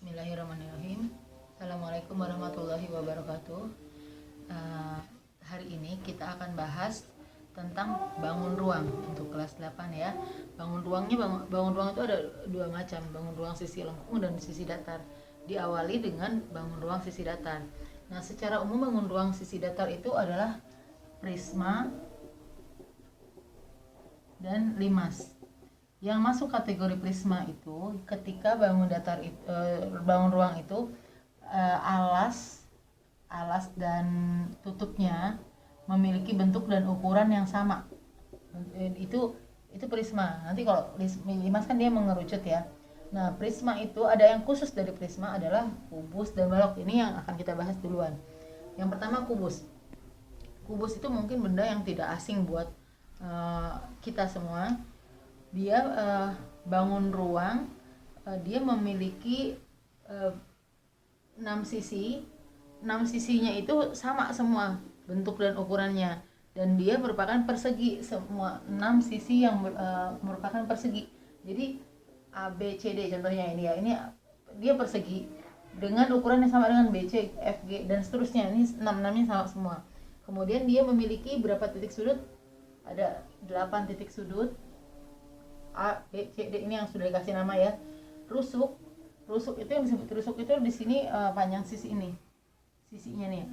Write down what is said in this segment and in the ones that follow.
Bismillahirrahmanirrahim. Assalamualaikum warahmatullahi wabarakatuh. Hari ini kita akan bahas tentang bangun ruang untuk kelas 8 ya. Bangun ruang itu ada dua macam, bangun ruang sisi lengkung dan sisi datar. Diawali dengan bangun ruang sisi datar. Nah, secara umum bangun ruang sisi datar itu adalah prisma dan limas. Yang masuk kategori prisma itu ketika bangun ruang itu alas dan tutupnya memiliki bentuk dan ukuran yang sama. Itu prisma. Nanti kalau limas kan dia mengerucut ya. Nah, prisma itu ada yang khusus dari prisma adalah kubus dan balok. Ini yang akan kita bahas duluan. Yang pertama kubus. Kubus itu mungkin benda yang tidak asing buat kita semua. Dia bangun ruang, dia memiliki 6 sisi. 6 sisinya itu sama semua bentuk dan ukurannya, dan dia merupakan persegi. Semua 6 sisi yang merupakan persegi. Jadi A B C D contohnya ini ya, ini dia persegi dengan ukuran yang sama dengan B C F G dan seterusnya. Ini 6-nya sama semua. Kemudian dia memiliki berapa titik sudut? Ada 8 titik sudut. A, B, C, D ini yang sudah dikasih nama ya. Rusuk itu yang disebut rusuk itu di sini panjang sisi ini. Sisinya nih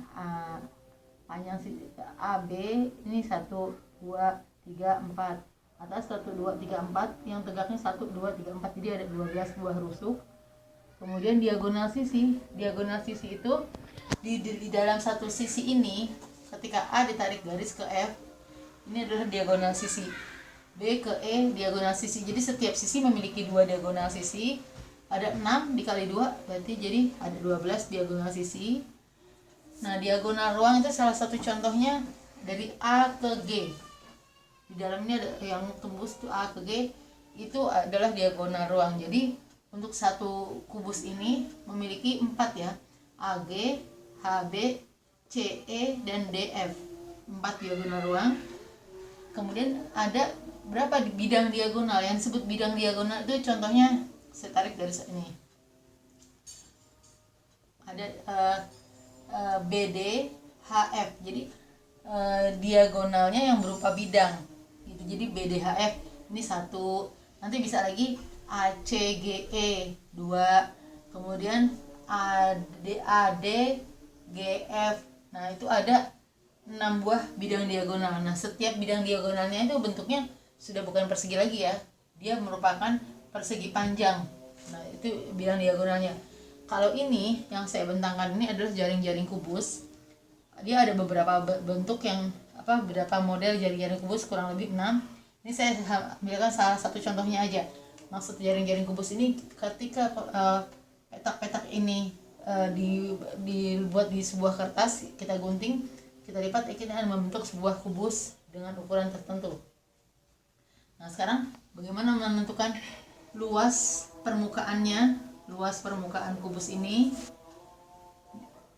panjang sisi A, B ini 1, 2, 3, 4. Atas 1, 2, 3, 4, yang tegaknya 1, 2, 3, 4. Jadi ada 12 buah rusuk. Kemudian diagonal sisi itu di dalam satu sisi ini, ketika A ditarik garis ke F, ini adalah diagonal sisi. B ke E diagonal sisi. Jadi setiap sisi memiliki 2 diagonal sisi. Ada 6 dikali 2 berarti jadi ada 12 diagonal sisi. Nah, diagonal ruang itu salah satu contohnya dari A ke G. Di dalamnya ada yang tembus tuh A ke G, itu adalah diagonal ruang. Jadi untuk satu kubus ini memiliki 4 ya. AG, HB, CE dan DF. 4 diagonal ruang. Kemudian ada berapa di bidang diagonal? Yang disebut bidang diagonal itu contohnya, saya tarik garis ini. Ada BD, HF. Jadi diagonalnya yang berupa bidang. Gitu. Jadi BDHF ini 1. Nanti bisa lagi ACGE 2. Kemudian AD GF. Nah, itu ada 6 buah bidang diagonal. Nah, setiap bidang diagonalnya itu bentuknya sudah bukan persegi lagi ya. Dia merupakan persegi panjang. Nah, itu bidang diagonalnya. Kalau ini yang saya bentangkan ini adalah jaring-jaring kubus. Dia ada beberapa bentuk yang beberapa model jaring-jaring kubus, kurang lebih 6. Ini saya ambilkan salah satu contohnya aja. Maksud jaring-jaring kubus ini ketika petak-petak ini dibuat di sebuah kertas, kita gunting, kita lipat, kita akan membentuk sebuah kubus dengan ukuran tertentu. Nah, sekarang bagaimana menentukan luas permukaannya? Luas permukaan kubus ini,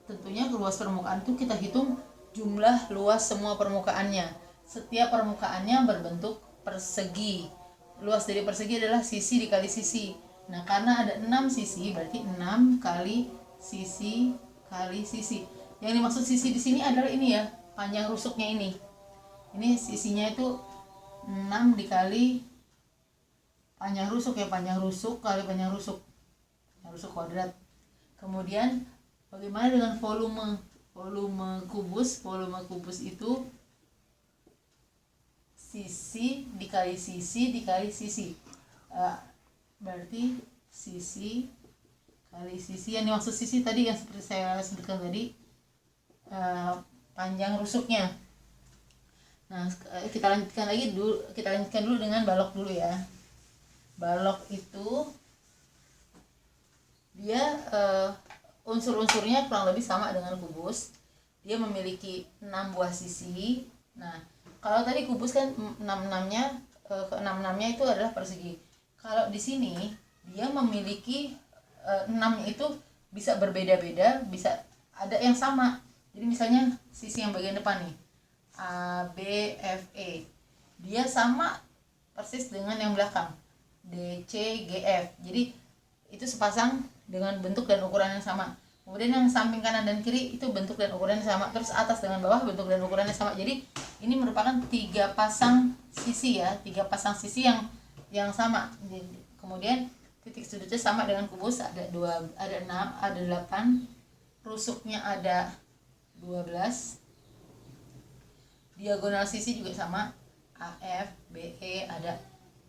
tentunya luas permukaan itu kita hitung jumlah luas semua permukaannya. Setiap permukaannya berbentuk persegi. Luas dari persegi adalah sisi dikali sisi. Nah, karena ada 6 sisi, berarti 6 kali sisi kali sisi. Yang dimaksud sisi di sini adalah ini ya, panjang rusuknya ini. Ini sisinya itu 6 dikali panjang rusuk ya, panjang rusuk kali panjang rusuk kuadrat. Kemudian bagaimana dengan volume kubus? Volume kubus itu sisi dikali sisi dikali sisi. Berarti sisi kali sisi. Yang dimaksud sisi tadi yang seperti saya sebutkan tadi, panjang rusuknya. Nah, kita lanjutkan dulu dengan balok dulu ya. Balok itu dia unsur-unsurnya kurang lebih sama dengan kubus. Dia memiliki 6 buah sisi. Nah, kalau tadi kubus kan 6-6-nya itu adalah persegi. Kalau di sini dia memiliki 6 itu bisa berbeda-beda, bisa ada yang sama. Jadi misalnya sisi yang bagian depan nih, A, B, F, E, dia sama persis dengan yang belakang, D, C, G, F. Jadi itu sepasang dengan bentuk dan ukuran yang sama. Kemudian yang samping kanan dan kiri itu bentuk dan ukurannya sama. Terus atas dengan bawah bentuk dan ukurannya sama. Jadi ini merupakan 3 pasang sisi ya, 3 pasang sisi yang sama. Kemudian titik sudutnya sama dengan kubus, ada 6, ada 8. Rusuknya ada 12. Diagonal sisi juga sama, AF, BE ada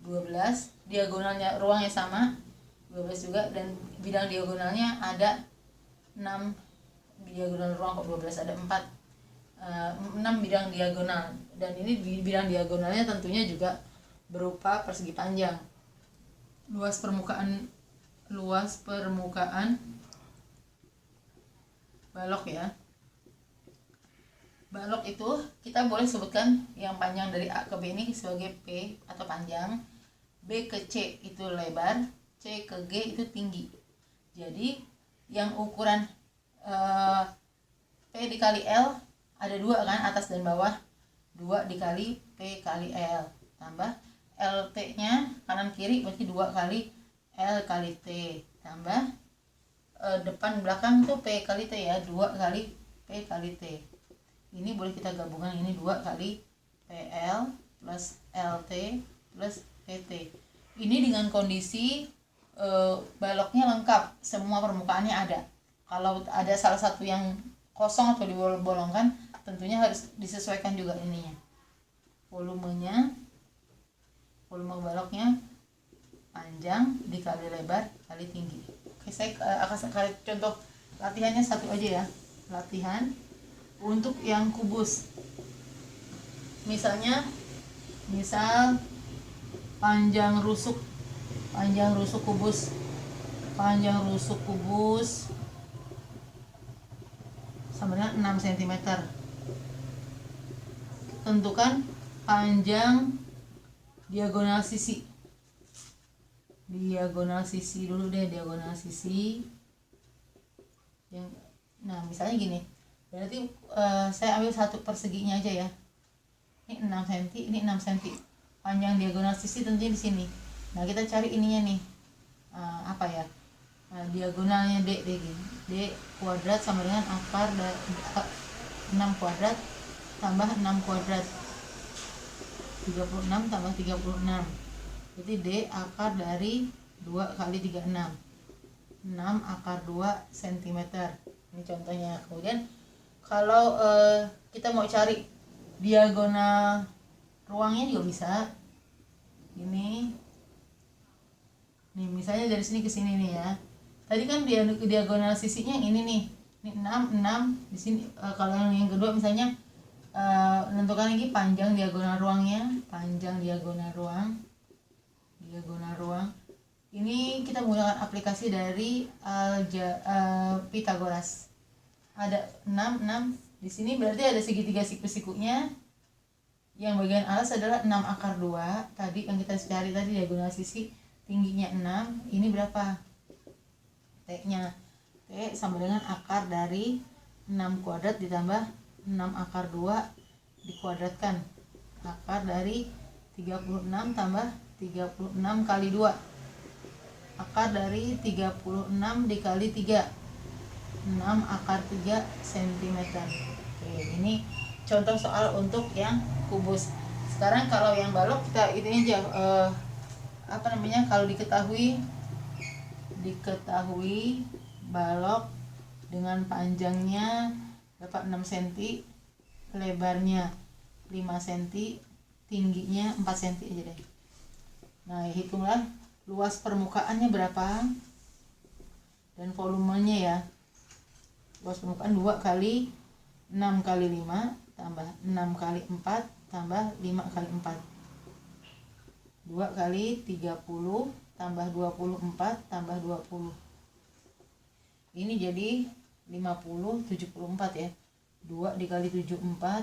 12. Diagonalnya ruangnya sama 12 juga, dan bidang diagonalnya ada 6. Diagonal ruang kok 12, ada 6 bidang diagonal, dan ini bidang diagonalnya tentunya juga berupa persegi panjang. Luas permukaan balok ya. Balok itu kita boleh sebutkan yang panjang dari A ke B ini sebagai P atau panjang, B ke C itu lebar, C ke G itu tinggi. Jadi yang ukuran P dikali L ada 2 kan, atas dan bawah, 2 dikali P kali L, tambah LT nya kanan kiri berarti 2 kali L kali T, tambah depan belakang tuh P kali T ya, 2 kali P kali T. Ini boleh kita gabungkan, ini 2 kali PL plus LT plus PT. Ini dengan kondisi baloknya lengkap, semua permukaannya ada. Kalau ada salah satu yang kosong atau dibolong-bolongkan, tentunya harus disesuaikan juga ininya. Volume baloknya panjang dikali lebar kali tinggi. Oke, saya akan kasih contoh latihannya satu aja ya. Latihan untuk yang kubus. Misal panjang rusuk kubus sama dengan 6 cm. Tentukan panjang diagonal sisi dulu deh, diagonal sisi yang, nah misalnya gini, berarti saya ambil satu perseginya aja ya, ini 6 cm, ini 6 cm, panjang diagonal sisi tentunya di sini. Nah kita cari ininya nih, apa ya, diagonalnya D gini, D kuadrat sama dengan akar dari 6 kuadrat tambah 6 kuadrat, 36 tambah 36, berarti D akar dari 2 kali 36, 6 akar 2 cm. Ini contohnya. Kemudian kalau kita mau cari diagonal ruangnya juga bisa. Ini nih misalnya dari sini ke sini nih ya. Tadi kan diagonal sisinya ini nih. Ini 6 di sini. Kalau yang kedua misalnya menentukan lagi panjang diagonal ruangnya, diagonal ruang. Ini kita menggunakan aplikasi dari Pythagoras. Ada 6 di sini, berarti ada segitiga siku-sikunya. Yang bagian atas adalah 6 akar 2. Tadi yang kita cari tadi diagonal sisi tingginya 6. Ini berapa? T-nya. T sama dengan akar dari 6 kuadrat ditambah 6 akar 2 dikuadratkan. Akar dari 36 tambah 36 kali 2. Akar dari 36 dikali 3, 6 akar 3 cm. Oke, ini contoh soal untuk yang kubus. Sekarang kalau yang balok kita ini aja, kalau diketahui balok dengan panjangnya dapat 6 cm, lebarnya 5 cm, tingginya 4 cm aja deh. Nah, hitunglah luas permukaannya berapa dan volumenya ya. Luas permukaan 2 kali 6 kali 5 tambah 6 kali 4 tambah 5 kali 4, 2 kali 30 tambah 24 tambah 20. Ini jadi 50, 74 ya. 2 dikali 74,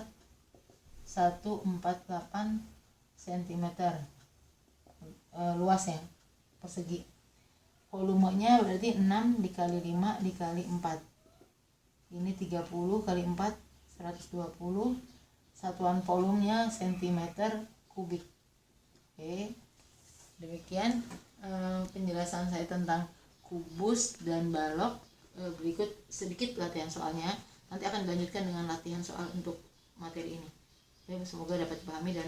148 cm luasnya persegi. Volumenya berarti 6 dikali 5 dikali 4. Ini 30 kali 4, 120. Satuan volumenya cm kubik. Oke. Demikian penjelasan saya tentang kubus dan balok. Berikut sedikit latihan soalnya, nanti akan dilanjutkan dengan latihan soal untuk materi ini. Semoga dapat dipahami dan